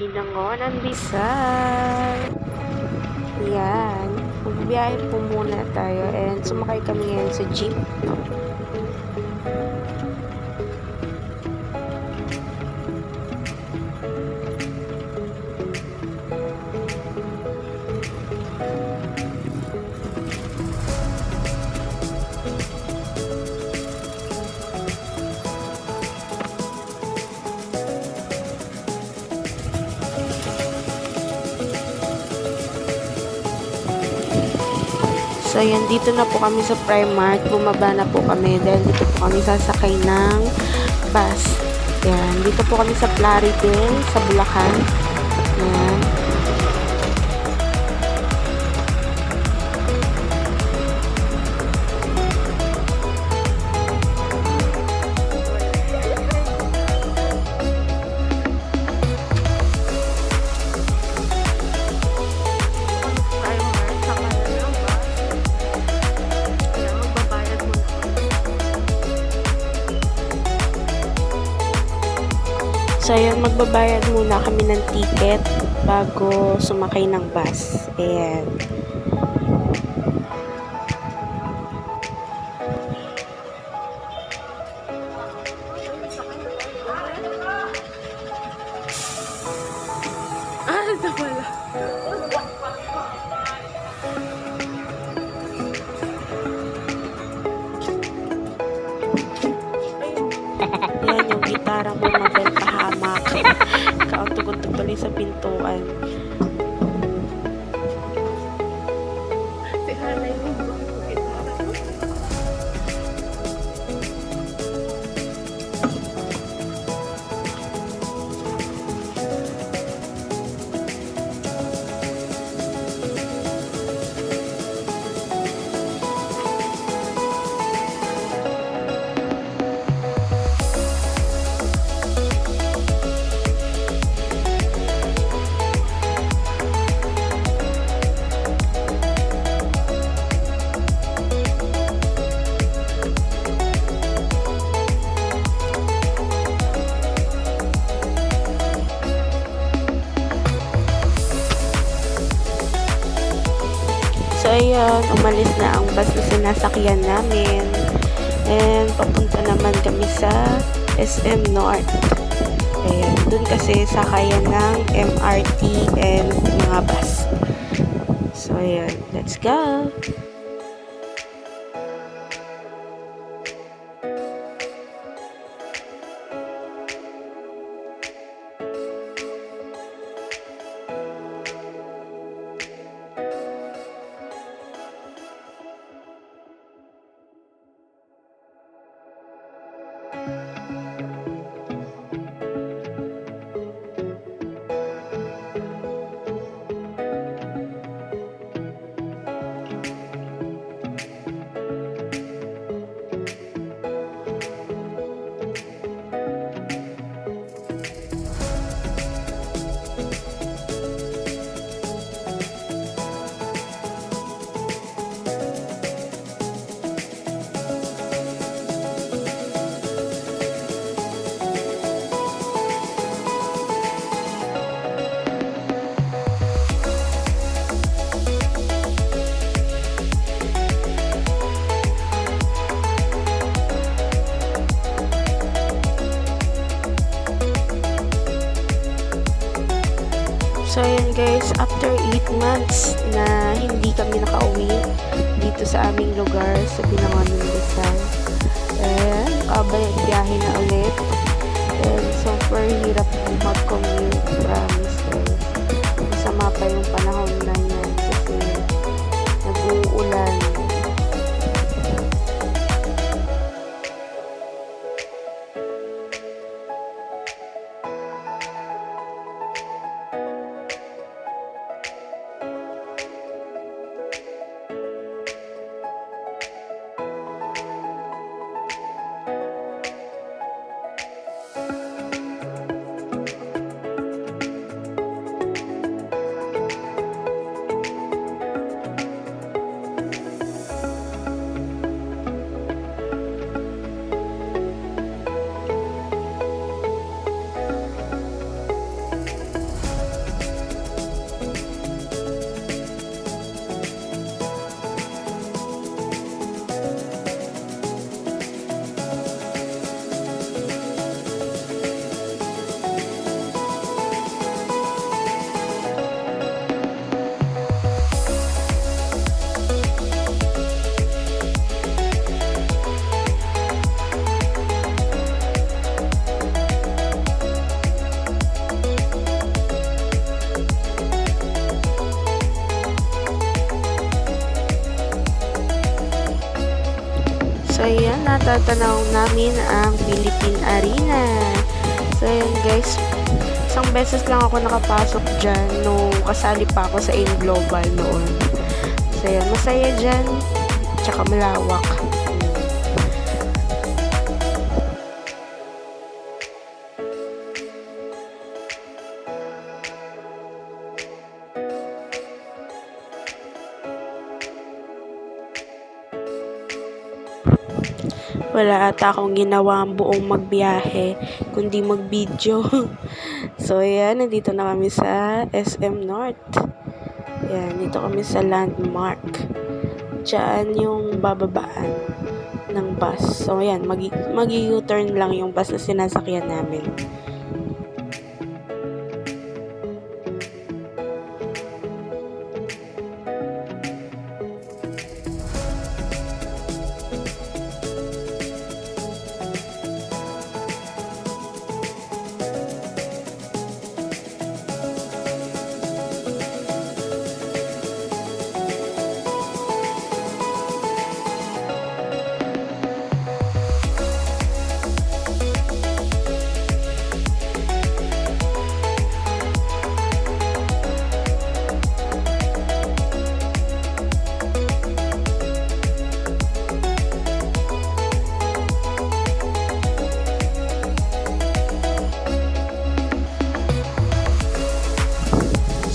Binangonan, Rizal. Yan. Magbibiyahe po muna tayo and sumakay kami ngayon sa jeep. So, yan, dito na po kami sa Primark. Bumaba na po kami dahil dito po kami sasakay ng bus. Yan, dito po kami sa Plaridel, sa Bulacan. Yan. So, yun, magbabayad muna kami ng ticket bago sumakay ng bus. Ayan. Ito pala. Yan yung gitara mo, Mabel, kahamak. Kauntog-untog tuloy sa pintuan. Si Hanay mo ba? So, ayan, umalis na ang bus na sinasakyan namin. And, papunta naman kami sa SM North. Ayan, dun kasi sakayan ng MRT and mga bus. So, ayan, let's go! So, ayan guys, after 8 months na hindi kami nakauwi dito sa aming lugar sa Binangonan, Rizal. Ayan, biyahe na ulit. And super hirap mag-commute, promise guys. Masama pa yung panahon na yan kasi nag-uulan. So, ayan, natatanaw namin ang Philippine Arena. So, ayan guys, isang beses lang ako nakapasok dyan nung kasali pa ako sa AIM Global noon. So, ayan, masaya dyan, tsaka malawak. Wala ata akong ginawa ang buong magbiyahe, kundi mag-video. So, ayan, nandito na kami sa SM North. Ayan, dito kami sa Landmark. Diyan yung bababaan ng bus. So, ayan, mag-u-turn lang yung bus na sinasakyan namin.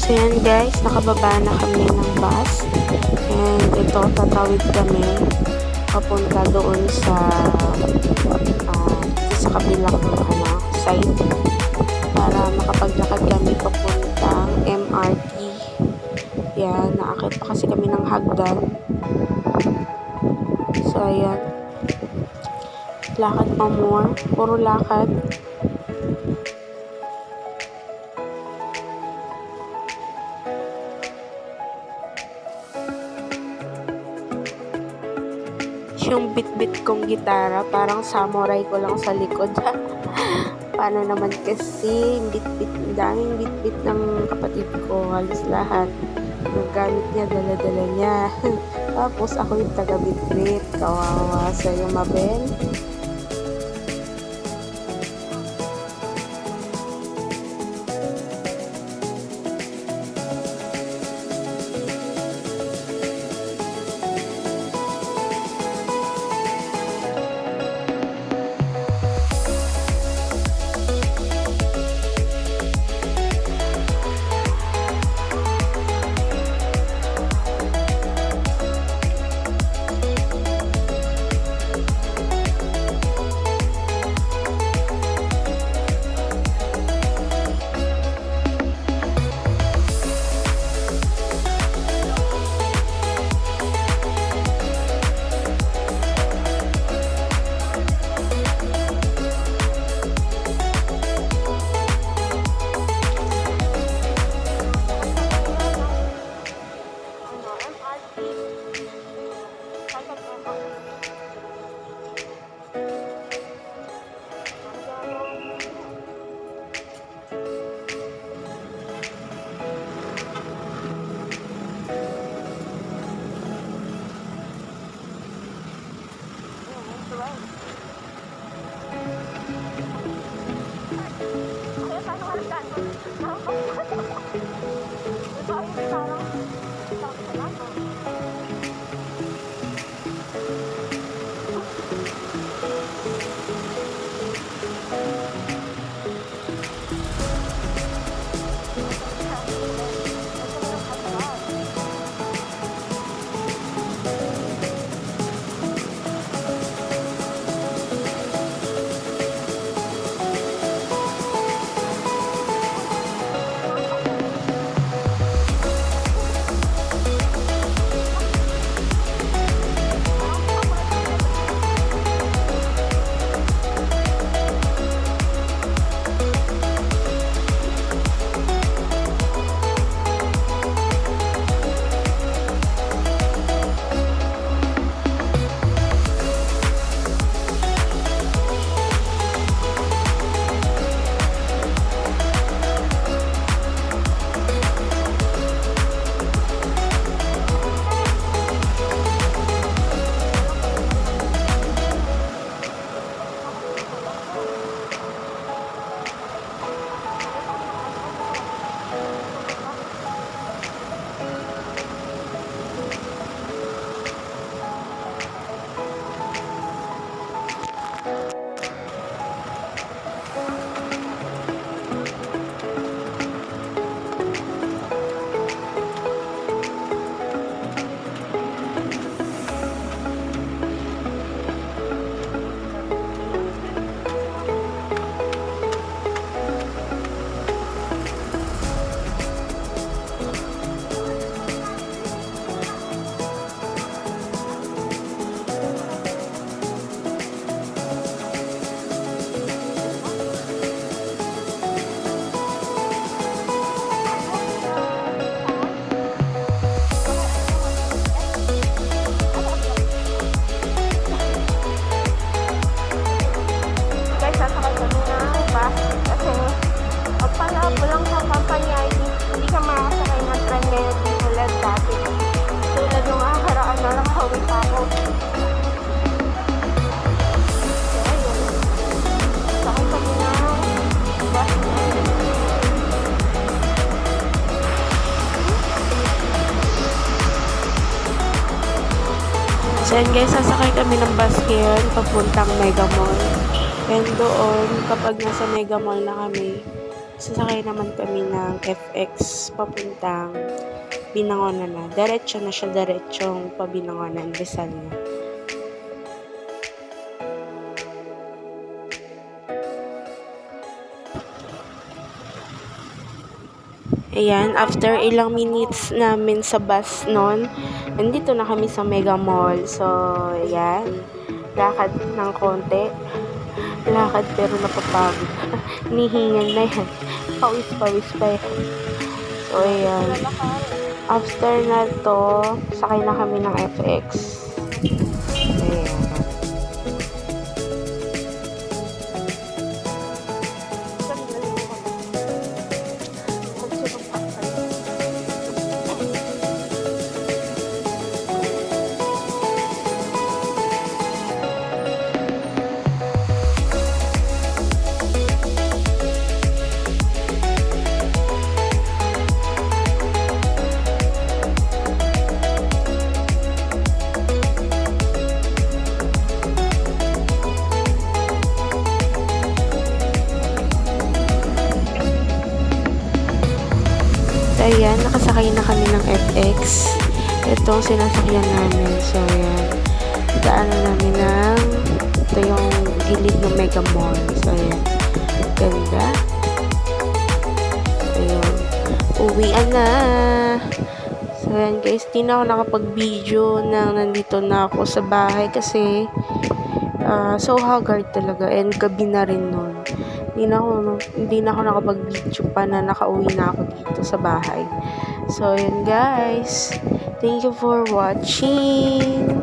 So yan guys, nakababa na kami ng bus. And ito, tatawid kami papunta doon sa kabilang side para makapaglakad kami papuntang MRT. Yan, naakit pa kasi kami ng hagdan. So ayan, lakad pa more, puro lakad. Yung bit-bit kong gitara, parang samurai ko lang sa likod. Paano naman kasi, bit-bit, daming bit-bit ng kapatid ko, halos lahat. Yung gamit niya, dala-dala niya. Tapos ako yung taga-bit-bit, kawawa sa'yo, Mabel. So yun guys, sasakay kami ng bus ngayon papuntang Mega Mall. And doon, kapag nasa Mega Mall na kami, sasakay naman kami ng FX papuntang Binangonan na. Diretso na siya, diretsong pabinangonan, Rizal na. Ayan, after ilang minutes namin sa bus noon, nandito na kami sa Mega Mall. So, ayan, lakad ng konti. Lakad pero napapagod. Nihingal na yan. Pawis-pawis pa yan. So, ayan. After na to, sakay na kami ng FX. Ayan. Ayan, nakasakay na kami ng FX. Ito ang sinasakyan namin. So, ayan. Daanan namin ng ito yung gilid ng Mega Mall. So, ayan. Ganda. Ayan. Uwian na. So, ayan guys. Di na ako nakapag-video na nandito na ako sa bahay kasi so haggard talaga. And gabi na rin nun. Hindi na ako nakapag-video pa na nakauwi na ako dito sa bahay. So, yun guys. Thank you for watching.